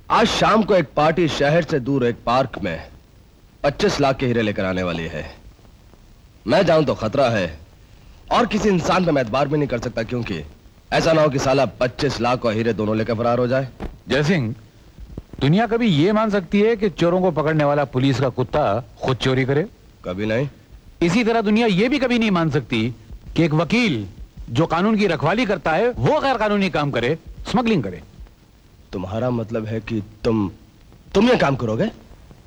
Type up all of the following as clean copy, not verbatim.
आज शाम को एक पार्टी शहर से दूर एक पार्क में 25 लाख के हीरे लेकर आने वाली है। मैं जाऊं तो खतरा है और किसी इंसान पे मैं एतबार भी नहीं कर सकता, क्योंकि ऐसा ना हो कि साला 25 लाख और हीरे दोनों लेकर फरार हो जाए। जयसिंह, दुनिया कभी ये मान सकती है कि चोरों को पकड़ने वाला पुलिस का कुत्ता खुद चोरी करे? कभी नहीं। इसी तरह दुनिया ये भी कभी नहीं मान सकती कि एक वकील जो कानून की रखवाली करता है वो गैर कानूनी काम करे, स्मगलिंग करे। तुम्हारा मतलब है कि तुम ये काम करोगे?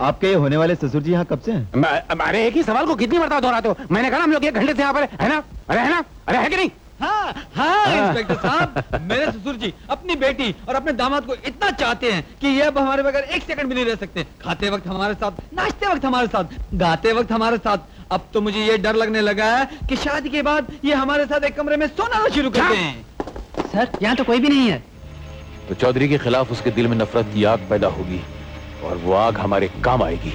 आपके ये होने वाले ससुर जी यहाँ कब से हैं? अरे एक ही सवाल को कितनी मरतबा दोहराते हो? मैंने कहा हम लोग 1 घंटे से यहाँ पर है ना? अरे है ना? अरे है कि नहीं? हाँ हाँ इंस्पेक्टर साहब, मेरे ससुर जी अपनी बेटी और अपने दामाद को इतना चाहते हैं कि ये अब हमारे बगैर 1 सेकंड भी नहीं रह सकते। खाते वक्त हमारे साथ, नाचते वक्त हमारे साथ, गाते वक्त हमारे साथ। अब तो मुझे ये डर लगने लगा है कि शादी के बाद ये हमारे साथ एक कमरे में सोना शुरू कर दें। सर यहाँ तो कोई भी नहीं है। तो चौधरी के खिलाफ उसके दिल में नफरत की आग पैदा होगी और वो आग हमारे काम आएगी।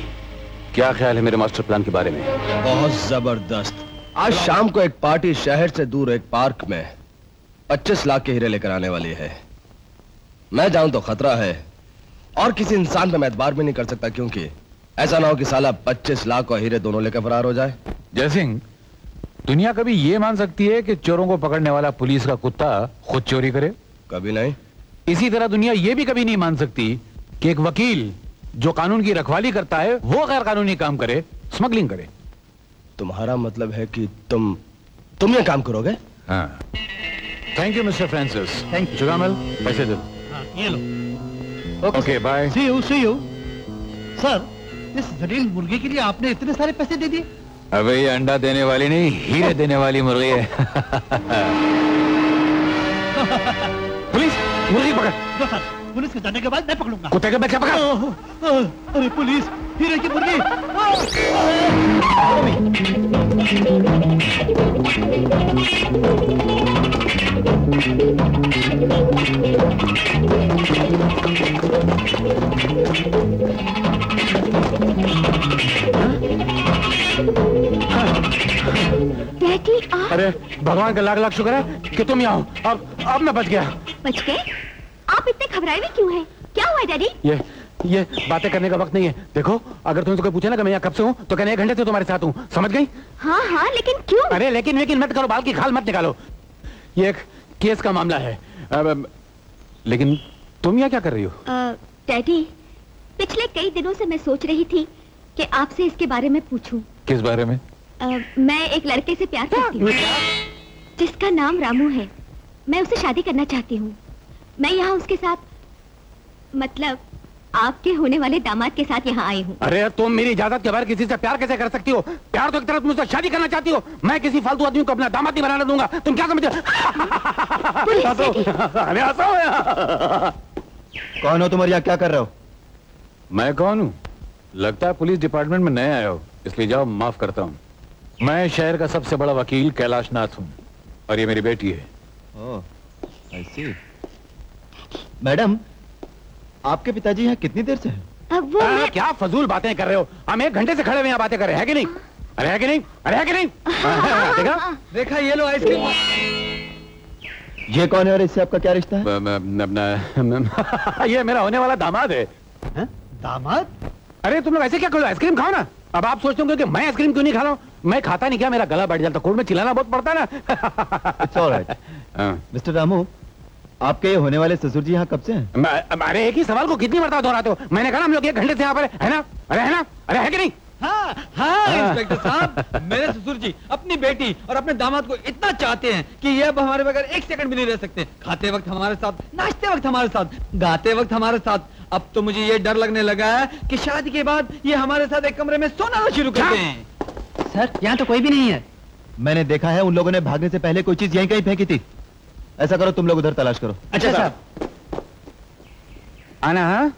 क्या ख्याल है मेरे मास्टर प्लान के बारे में? बहुत जबरदस्त। आज शाम को एक पार्टी शहर से दूर एक पार्क में 25 लाख के हीरे लेकर आने वाली है। मैं जाऊं तो खतरा है और किसी इंसान पे मैं एतबार भी नहीं कर सकता, क्योंकि ऐसा ना हो कि साला 25 लाख और हीरे दोनों लेकर फरार हो जाए। जयसिंह, दुनिया कभी ये मान सकती है कि चोरों को पकड़ने वाला पुलिस का कुत्ता खुद चोरी करे? कभी नहीं। इसी तरह दुनिया ये भी कभी नहीं मान सकती कि एक वकील जो कानून की रखवाली करता है वो गैर कानूनी काम करे, स्मगलिंग करे। तुम्हारा मतलब है कि तुम ये काम करोगे? हाँ। Thank you mister Francis. Thank you. Jugamal, पैसे दो। ये लो। Okay bye. See you sir, इस जलील मुर्गी के लिए आपने इतने सारे पैसे दे दिए? अबे ये अंडा देने वाली नहीं, हीरे देने वाली मुर्गी है। पुलिस, मुर्गी पकड़। लो सर, पुलिस के जाने के बाद मैं पकड़ूंगा। कुत्ते के बच्चे पकड़। अरे पुलिस, हीरे की मुर्गी। डैडी आप अरे भगवान का लाख लाख शुक्र है कि तुम यहाँ हो। अब मैं बच गया। बच गए? आप इतने घबराए हुए क्यों हैं? क्या हुआ डैडी? ये बातें करने का वक्त नहीं है। देखो, अगर तुमसे कोई पूछे ना कि मैं यहाँ कब से हूँ तो कहना 1 घंटे से तुम्हारे साथ हूँ, समझ गई? हाँ हाँ, लेकिन क्यों? अरे लेकिन मत करो, बाल की खाल मत निकालो। ये एक केस का मामला है। लेकिन तुम यहाँ क्या कर रही हो? डैडी, पिछले कई दिनों से मैं सोच रही थी कि आपसे इसके बारे में पूछूं। किस बारे में? मैं एक लड़के से प्यार करती हूँ जिसका नाम रामू है। मैं उससे शादी करना चाहती हूँ। मैं यहाँ उसके साथ, मतलब आपके होने वाले दामाद के साथ यहाँ आई हूँ। अरे तुम मेरी इजाजत के बगैर किसी से प्यार कैसे कर सकती हो? प्यार तो एक तरह तुम मुझसे शादी करना चाहती हो। मैं किसी फालतू आदमी को अपना दामाद नहीं बनाने दूंगा। तुम क्या समझ? अरे हंसो। कौन हो तुम और यहाँ क्या कर रहे हो? मैं कौन हूँ? लगता है पुलिस डिपार्टमेंट में नए आए हो, इसलिए जाओ माफ करता हूँ। मैं शहर का सबसे बड़ा वकील कैलाश नाथ हूँ और ये मेरी बेटी है। ओह, आई सी। मैडम, आपके पिताजी यहाँ कितनी देर से हैं? अब वो मैं... क्या फजूल बातें कर रहे हो? हम 1 घंटे से खड़े हुए यहाँ बातें कर रहे हैं कि नहीं? अरे है कि नहीं? अरे है कि नहीं? देखा? देखा, ये लो आइसक्रीम। ये कौन है और इससे आपका क्या रिश्ता है? ये मेरा होने वाला दामाद है। दामाद? अरे तुम लोग ऐसे क्या करो, आइसक्रीम खाओ ना। अब आप सोचते होंगे कि मैं आइसक्रीम क्यों नहीं खा रहा हूँ। मैं खाता नहीं, क्या मेरा गला बैठ जाता, कोर्ट में चिल्लाना बहुत पड़ता है ना। It's alright. मिस्टर रामू, आपके ये होने वाले ससुर जी यहाँ कब से हैं? अरे एक ही सवाल को कितनी मरतबा दोहराते हो? मैंने कहा हम लोग 1 घंटे से यहाँ पर है ना? अरे है ना? अरे है कि नहीं? हाँ हाँ इंस्पेक्टर साहब, मेरे ससुर जी अपनी बेटी और अपने दामाद को इतना चाहते हैं कि ये अब हमारे बगैर 1 सेकंड भी नहीं रह सकते। खाते वक्त हमारे साथ, नाचते वक्त हमारे साथ, गाते वक्त हमारे साथ। अब तो मुझे ये डर लगने लगा है कि शादी के बाद ये हमारे साथ एक कमरे में सोना शुरू कर दें। सर यहाँ तो कोई भी नहीं है। मैंने देखा है उन लोगों ने भागने से पहले कोई चीज यहीं कहीं फेंकी थी। ऐसा करो, तुम लोग उधर तलाश करो। अच्छा साहब। आना। हाँ,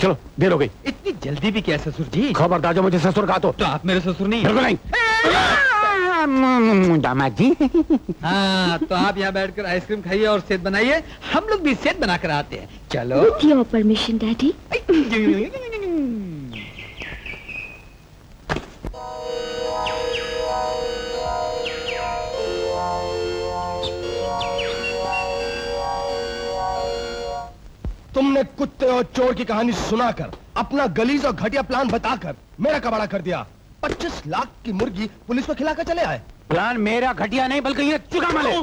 चलो देर हो गई। इतनी जल्दी भी क्या ससुर जी? खबरदार जो मुझे ससुर कहा तो आप मेरे ससुर नहीं? बिल्कुल नहीं। दामाद जी। हाँ, तो आप यहाँ बैठकर आइसक्रीम खाइए और सेहत बनाइए। हम लोग भी सेहत बना कर आते हैं। चलो। With your permission, daddy. तुमने कुत्ते और चोर की कहानी सुनाकर, अपना गलीज और घटिया प्लान बताकर मेरा कबाड़ा कर दिया। 25 लाख की मुर्गी पुलिस को खिलाकर चले आए। प्लान मेरा घटिया नहीं बल्कि ये चुका मले।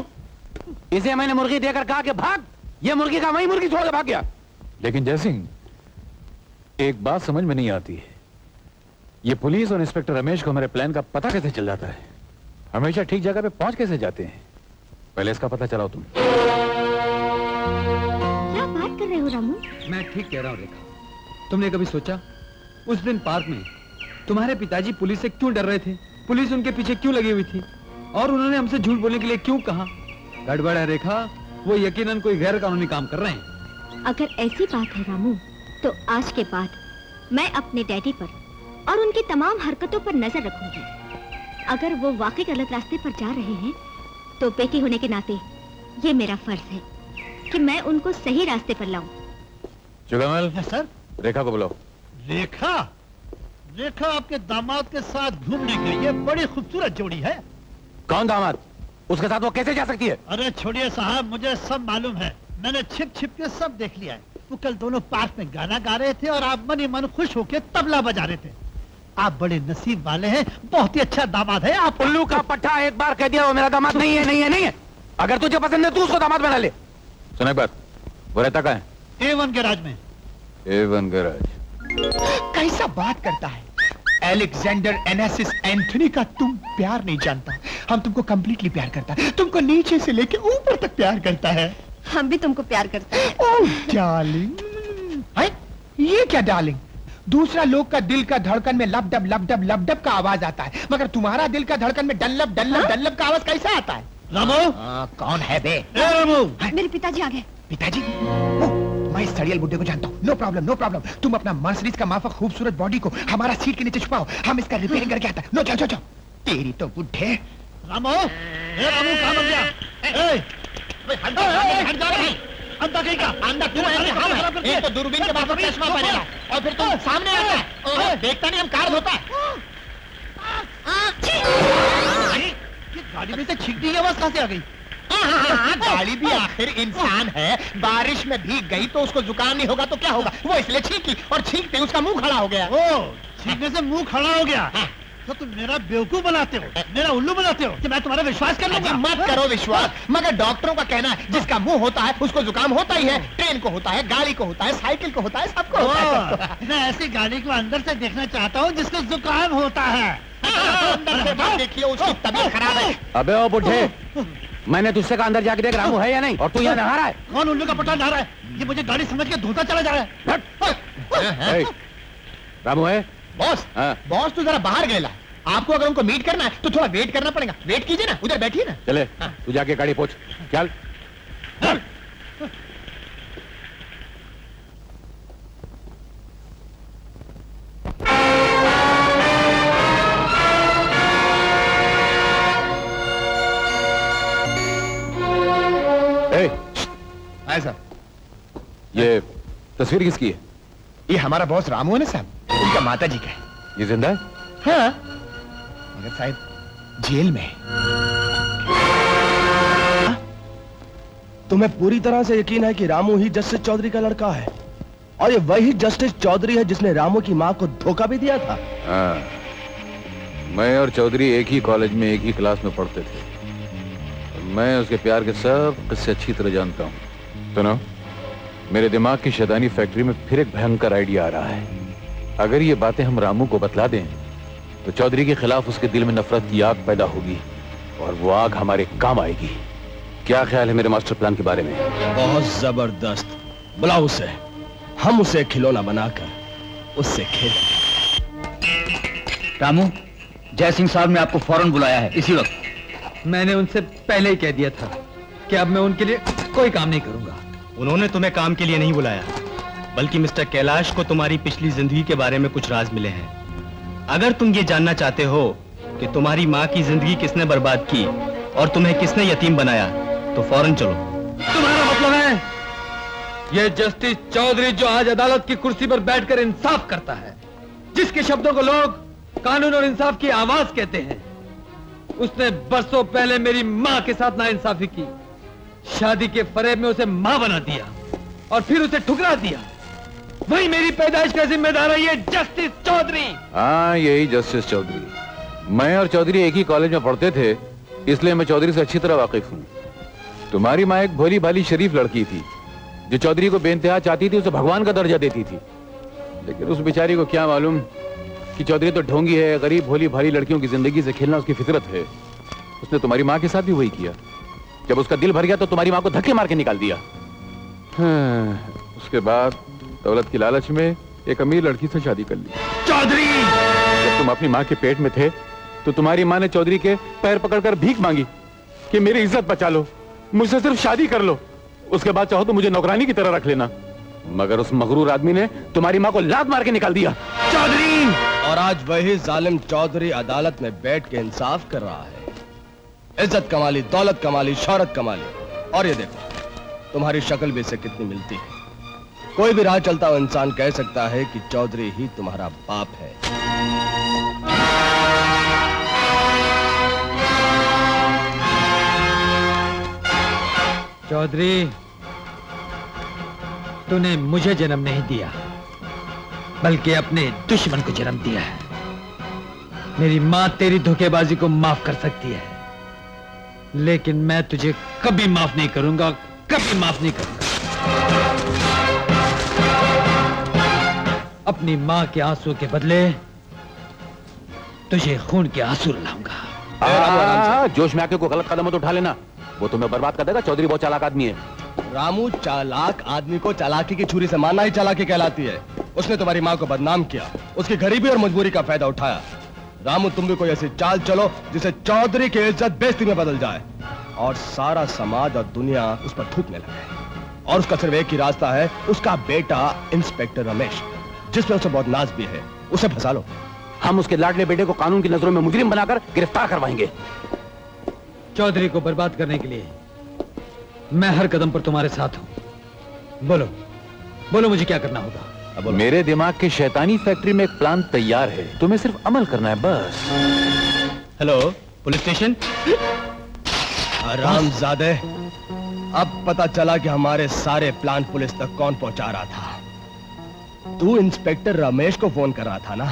इसे मैंने मुर्गी देकर कहा कि भाग, ये मुर्गी का वही मुर्गी छोड़ के भाग गया। लेकिन जयसिंह, एक बात समझ में नहीं आती है, ये पुलिस और इंस्पेक्टर रमेश को हमारे प्लान का पता कैसे चल जाता है? हमेशा ठीक जगह पे पहुंच कैसे जाते हैं? पहले इसका पता चलाओ तुम। क्या बात कर रहे हो रामू? मैं ठीक कह रहा हूँ रेखा। तुमने कभी सोचा उस दिन पार्क में तुम्हारे पिताजी पुलिस से क्यों डर रहे थे? पुलिस उनके पीछे क्यों लगी हुई थी? और उन्होंने हमसे झूठ बोलने के लिए क्यों कहा? गड़बड़ है रेखा, वो यकीनन कोई गैर कानूनी काम कर रहे हैं। अगर ऐसी बात है रामू, तो आज के बाद मैं अपने डैडी पर और उनकी तमाम हरकतों पर नजर रखूंगी। अगर वो वाकई गलत रास्ते पर जा रहे हैं, तो बेटी होने के नाते ये मेरा फर्ज है कि मैं उनको सही रास्ते पर लाऊं। चुगामल, सर। रेखा को बुलाओ। रेखा? रेखा आपके दामाद के साथ घूमने के लिए बड़ी खूबसूरत जोड़ी है। कौन दामाद? उसके साथ वो कैसे जा सकती है? अरे छोड़िए साहब, मुझे सब मालूम है। मैंने छिप छिप के सब देख लिया है। वो कल दोनों पार्क में गाना गा रहे थे और आप मन ही मन खुश होकर तबला बजा रहे थे। आप बड़े नसीब वाले हैं, बहुत ही अच्छा दामाद है आप। उल्लू का पट्टा एक बार कह दिया वो मेरा दामाद नहीं है, नहीं है, नहीं है। अगर तुझे पसंद है तू उसको दामाद बना ले। सुन एक बात, वो रहता कहाँ है? A1 गैराज में। A1 garage. कैसा बात करता है? एलेक्जेंडर एनासिस एंथोनी का तुम प्यार नहीं जानता। हम तुमको कंप्लीटली प्यार करता है, तुमको नीचे से लेके ऊपर तक प्यार करता है। हम भी तुमको प्यार करते हैं। ओह डार्लिंग। है? ये क्या डार्लिंग? दूसरा लोग का दिल का धड़कन में लबडब लबडब लबडब का आवाज आता है, मगर तुम्हारा दिल का धड़कन में डल्लब डल्लब डल्लब का आवाज कैसा आता है? रामू, कौन है बे? रामू, मेरे पिताजी आ गए। पिताजी? ओह, मैं इस सड़ियल बुड्ढे को जानता हूँ। No problem, no problem. तुम अपना मर्सिडीज का माफक खूबसूरत बॉडी को हमारा सीट के नीचे छुपाओ, हम इसका रिपेयरिंग करके आता है। नो, जाओ जाओ जाओ। तेरी तो बुड्ढे। रामू, रामू कहाँ बन गया? हट जा रहा है। अंधा कहीं का? अंधा तू है, हम हैं। एक तो दूरबीन के बाप चश्मा पहनेगा और फिर तुम सामने आता है। ओह, देखता नहीं हम कार धोता है। ये गाड़ी में से छींकने की आवाज कहाँ से आ गई? गाड़ी भी आखिर इंसान है। बारिश में भीग गई तो उसको जुकाम नहीं होगा तो क्या होगा? वो इसलिए छींकी और छींकते उसका मुंह खड़ा हो गया। ओ, छींकने से मुंह खड़ा हो गया। तो तुम मेरा बेवकूफ बनाते हो, मेरा उल्लू बनाते हो कि मैं तुम्हारा विश्वास कर लूंगा। मत करो विश्वास, मगर डॉक्टरों का कहना है जिसका मुंह होता है उसको जुकाम होता ही है। ट्रेन को होता है, गाड़ी को होता है, साइकिल को होता है, सबको होता है। मैं ऐसी गाड़ी को अंदर से देखना चाहता हूँ जिसको जुकाम होता है। अंदर से बात देखिए, उसकी तबीयत खराब है। अबे ओ बुढ़े, मैंने तुझसे कहा अंदर जाके देख रामू है या नहीं, और तू यहाँ नहा रहा है। कौन उल्लू का पट्टा नहा रहा है? ये मुझे गाड़ी समझ के धोता चला जा रहा है। ए, रामू है? बॉस, हाँ। बॉस तो जरा बाहर गया। आपको अगर उनको मीट करना है तो थोड़ा वेट करना पड़ेगा। वेट कीजिए ना, उधर बैठिए ना। चले, तू जाके गाड़ी पहुंच। चल चल। ऐसा ये तस्वीर किसकी है? ये हमारा बॉस रामू है ना साहब, उनका माता जी का है। ये जिंदा है? हाँ, मगर साहब जेल में है। तुम्हें पूरी तरह से यकीन है कि रामू ही जस्टिस चौधरी का लड़का है, और ये वही जस्टिस चौधरी है जिसने रामू की मां को धोखा भी दिया था। हाँ, मैं और चौधरी एक ही कॉलेज में एक ही क्लास में पढ़ते थे। मैं उसके प्यार के सब किस्से अच्छी तरह जानता हूँ। सुनो, मेरे दिमाग की शैतानी फैक्ट्री में फिर एक भयंकर आइडिया आ रहा है। अगर ये बातें हम रामू को बतला दें तो चौधरी के खिलाफ उसके दिल में नफरत की आग पैदा होगी, और वो आग हमारे काम आएगी। क्या ख्याल है मेरे मास्टर प्लान के बारे में? बहुत जबरदस्त। बुलाओ उसे, हम उसे खिलौना बनाकर उससे खेलेंगे। रामू, जय सिंह साहब ने आपको फौरन बुलाया है इसी वक्त। मैंने उनसे पहले ही कह दिया था कि अब मैं उनके लिए कोई काम नहीं करूंगा। उन्होंने तुम्हें काम के लिए नहीं बुलाया, बल्कि मिस्टर कैलाश को तुम्हारी पिछली जिंदगी के बारे में कुछ राज मिले हैं। अगर तुम ये जानना चाहते हो कि तुम्हारी माँ की जिंदगी किसने बर्बाद की और तुम्हें किसने यतीम बनाया, तो फौरन चलो। तुम्हारा मतलब है ये जस्टिस चौधरी जो आज अदालत की कुर्सी पर बैठकर इंसाफ करता है, जिसके शब्दों को लोग कानून और इंसाफ की आवाज कहते हैं, उसने बरसों पहले मेरी माँ के साथ नाइंसाफी की, शादी के फरेब में उसे माँ बना दिया और फिर उसे ठुकरा दिया। वही मेरी पैदाइश का जिम्मेदार है ये जस्टिस चौधरी। हाँ, यही जस्टिस चौधरी। मैं और चौधरी एक ही कॉलेज में पढ़ते थे, इसलिए मैं चौधरी से अच्छी तरह वाकिफ हूँ। तुम्हारी माँ एक भोली भाली शरीफ लड़की थी जो चौधरी को बेइंतहा चाहती थी, उसे भगवान का दर्जा देती थी। लेकिन उस बेचारी को क्या मालूम कि चौधरी तो ढोंगी है, गरीब भोली भाली लड़कियों की जिंदगी से खेलना उसकी फितरत है। उसने तुम्हारी माँ के साथ भी वही किया। जब उसका दिल भर गया तो तुम्हारी माँ को धक्के मार के निकाल दिया। उसके बाद दौलत की लालच में एक अमीर लड़की से शादी कर ली। चौधरी, जब तुम अपनी माँ के पेट में थे तो तुम्हारी माँ ने चौधरी के पैर पकड़कर भीख मांगी कि मेरी इज्जत बचा लो, मुझसे सिर्फ शादी कर लो, उसके बाद चाहो तो मुझे नौकरानी की तरह रख लेना। मगर उस मगरूर आदमी ने तुम्हारी माँ को लात मार के निकाल दिया। चौधरी! और आज वही जालिम चौधरी अदालत में बैठ के इंसाफ कर रहा है। इज्जत कमा ली, दौलत कमा ली, शौहरत कमा ली, और ये देखो तुम्हारी शक्ल भी इससे कितनी मिलती है। कोई भी राह चलता हुआ इंसान कह सकता है कि चौधरी ही तुम्हारा बाप है। चौधरी, तूने मुझे जन्म नहीं दिया बल्कि अपने दुश्मन को जन्म दिया है। मेरी माँ तेरी धोखेबाजी को माफ कर सकती है, लेकिन मैं तुझे कभी माफ नहीं करूंगा, कभी माफ नहीं करूंगा। अपनी माँ के आंसू के बदले तुझे खून के आंसू लाऊंगा। जोश में आके कोई गलत कदम मत उठा लेना, वो तुम्हें बर्बाद कर देगा। चौधरी बहुत चालाक आदमी है। रामू, चालाक आदमी को चालाकी की छुरी से मारना ही चालाकी कहलाती है। उसने तुम्हारी माँ को बदनाम किया, उसकी गरीबी और मजबूरी का फायदा उठाया। रामू, तुम भी कोई ऐसी चाल चलो जिसे चौधरी की इज्जत बेइज्जती में बदल जाए और सारा समाज और दुनिया उस पर थूकने लगे। और उसका सिर्फ एक ही रास्ता है, उसका बेटा इंस्पेक्टर रमेश, जिसमें उसे बहुत नाज भी है, उसे फंसा लो। हम उसके लाडले बेटे को कानून की नजरों में मुजरिम बनाकर गिरफ्तार करवाएंगे। चौधरी को बर्बाद करने के लिए मैं हर कदम पर तुम्हारे साथ हूं। बोलो, बोलो मुझे क्या करना होगा। मेरे दिमाग के शैतानी फैक्ट्री में एक प्लान तैयार है, तुम्हें सिर्फ अमल करना है बस। Hello, police station. हरामजादे, अब पता चला कि हमारे सारे प्लान पुलिस तक कौन पहुंचा रहा था। तू इंस्पेक्टर रमेश को फोन कर रहा था ना,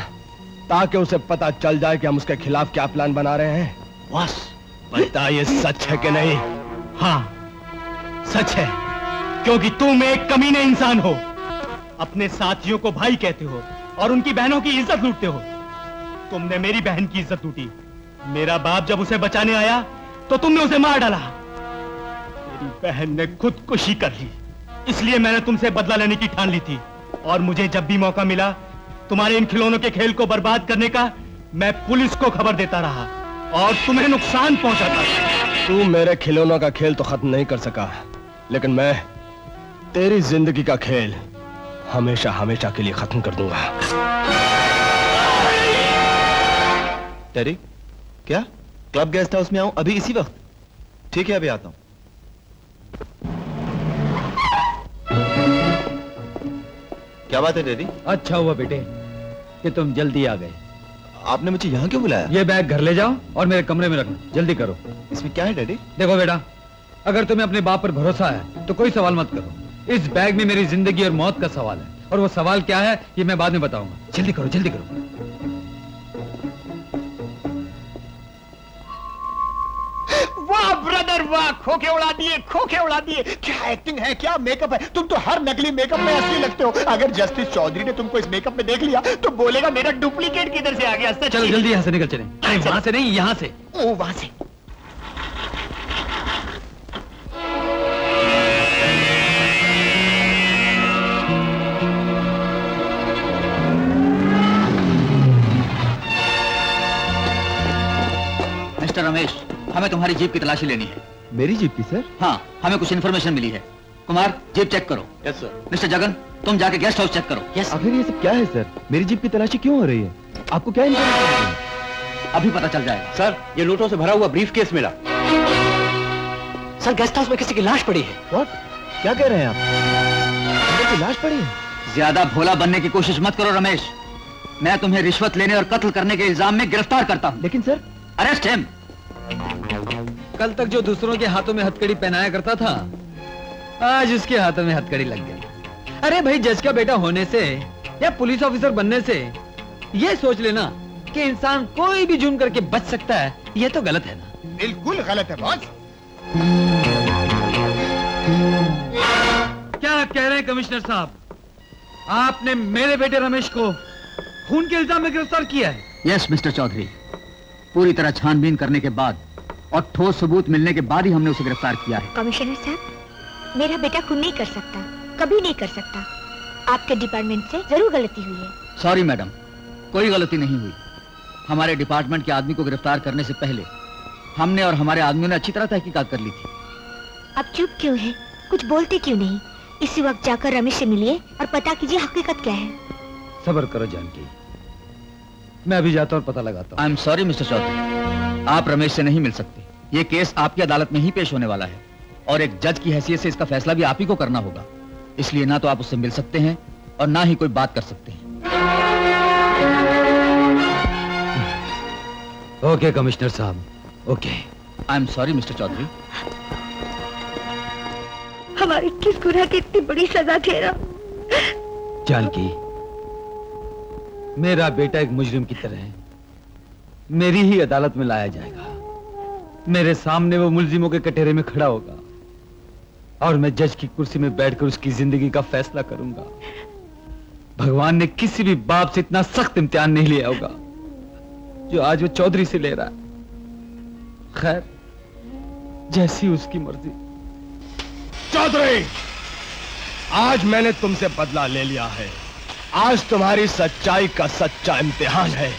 ताकि उसे पता चल जाए कि हम उसके खिलाफ क्या प्लान बना रहे हैं। बस बता, ये सच है कि नहीं? हाँ, सच है, क्योंकि तुम एक कमीने इंसान हो। अपने साथियों को भाई कहते हो और उनकी बहनों की इज्जत लूटते हो। तुमने मेरी बहन की इज्जत लूटी। मेरा बाप जब उसे बचाने आया तो तुमने उसे मार डाला। मेरी बहन ने खुदकुशी कर ली, इसलिए मैंने तुमसे बदला लेने की ठान ली थी। और मुझे जब भी मौका मिला तुम्हारे इन खिलौनों के खेल को बर्बाद करने का, मैं पुलिस को खबर देता रहा और तुम्हें नुकसान पहुंचाता था। तू मेरे खिलौनों का खेल तो खत्म नहीं कर सका, लेकिन मैं तेरी जिंदगी का खेल हमेशा हमेशा के लिए खत्म कर दूंगा। डैडी, क्या क्लब गेस्ट हाउस में आऊं अभी इसी वक्त? ठीक है, अभी आता हूं। क्या बात है डैडी? अच्छा हुआ बेटे कि तुम जल्दी आ गए। आपने मुझे यहाँ क्यों बुलाया? ये बैग घर ले जाओ और मेरे कमरे में रखना, जल्दी करो। इसमें क्या है डैडी? देखो बेटा, अगर तुम्हें अपने बाप पर भरोसा है तो कोई सवाल मत करो। इस बैग में मेरी जिंदगी और मौत का सवाल है, और वो सवाल क्या है ये मैं बाद में बताऊंगा। जल्दी करो, जल्दी करो। वाह ब्रदर वाह, खोखे उड़ा दिए, खोखे उड़ा दिए। क्या एक्टिंग है, क्या मेकअप है। तुम तो हर नकली मेकअप में असली लगते हो। अगर जस्टिस चौधरी ने तुमको इस मेकअप में देख लिया तो बोलेगा मेरा डुप्लीकेट किधर से आ गया। चलो जल्दी यहाँ से निकल चले। अरे वहां से नहीं, यहाँ से। ओ, वहां से। मिस्टर रमेश, हमें तुम्हारी जीप की तलाशी लेनी है। मेरी जीप की सर? हाँ, हमें कुछ इन्फॉर्मेशन मिली है। कुमार, जीप चेक करो। Yes sir. मिस्टर जगन, तुम जाके गेस्ट हाउस चेक करो। यस। आखिर ये सब क्या है सर? मेरी जीप की तलाशी क्यों हो रही है? आपको क्या इन्फॉर्मेशन मिली है? अभी पता चल जाएगा। सर, ये लूटों से भरा हुआ ब्रीफकेस मिला। सर, गेस्ट हाउस में किसी की लाश पड़ी है। व्हाट? क्या कह रहे हैं आप? अंदर की लाश पड़ी है? ज्यादा भोला बनने की कोशिश मत करो रमेश। मैं तुम्हें रिश्वत लेने और कत्ल करने के इल्जाम में गिरफ्तार करता हूँ। लेकिन सर, अरेस्ट हिम। कल तक जो दूसरों के हाथों में हथकड़ी पहनाया करता था, आज उसके हाथों में हथकड़ी लग गई। अरे भाई, जज का बेटा होने से या पुलिस ऑफिसर बनने से ये सोच लेना कि इंसान कोई भी जुर्म करके बच सकता है, ये तो गलत है ना। बिल्कुल गलत है बॉस। क्या कह रहे हैं कमिश्नर साहब? आपने मेरे बेटे रमेश को खून के इल्जाम में गिरफ्तार किया है? यस मिस्टर चौधरी, पूरी तरह छानबीन करने के बाद और ठोस सबूत मिलने के बाद ही हमने उसे गिरफ्तार किया है। कमिश्नर साहब, मेरा बेटा खून नहीं कर सकता, कभी नहीं कर सकता। आपके डिपार्टमेंट से जरूर गलती हुई है। सॉरी मैडम, कोई गलती नहीं हुई। हमारे डिपार्टमेंट के आदमी को गिरफ्तार करने से पहले हमने और हमारे आदमियों ने अच्छी तरह तहकीकात कर ली थी। अब चुप क्यों है? कुछ बोलते क्यों नहीं? इसी वक्त जाकर रमेश से मिलिए और पता कीजिए हकीकत क्या है। सब्र करो जानकी, मैं अभी जाता और पता लगाता हूँ। I am sorry mister Chaudhary, आप रमेश से नहीं मिल सकते। ये केस आपकी अदालत में ही पेश होने वाला है और एक जज की हैसियत से इसका फैसला भी आप ही को करना होगा। इसलिए ना तो आप उससे मिल सकते हैं और ना ही कोई बात कर सकते हैं। ओके कमिश्नर साहब, okay. I am sorry mister Chaudhary. हमारी किस गुनाह की इतनी बड़ी सजा दे रहा? जानकी, मेरा बेटा एक मुजरिम की तरह है, मेरी ही अदालत में लाया जाएगा। मेरे सामने वो मुलजिमों के कटहरे में खड़ा होगा और मैं जज की कुर्सी में बैठकर उसकी जिंदगी का फैसला करूंगा। भगवान ने किसी भी बाप से इतना सख्त इम्तिहान नहीं लिया होगा जो आज वो चौधरी से ले रहा है। खैर, जैसी उसकी मर्जी। चौधरी, आज मैंने तुमसे बदला ले लिया है। आज तुम्हारी सच्चाई का सच्चा इम्तिहान है।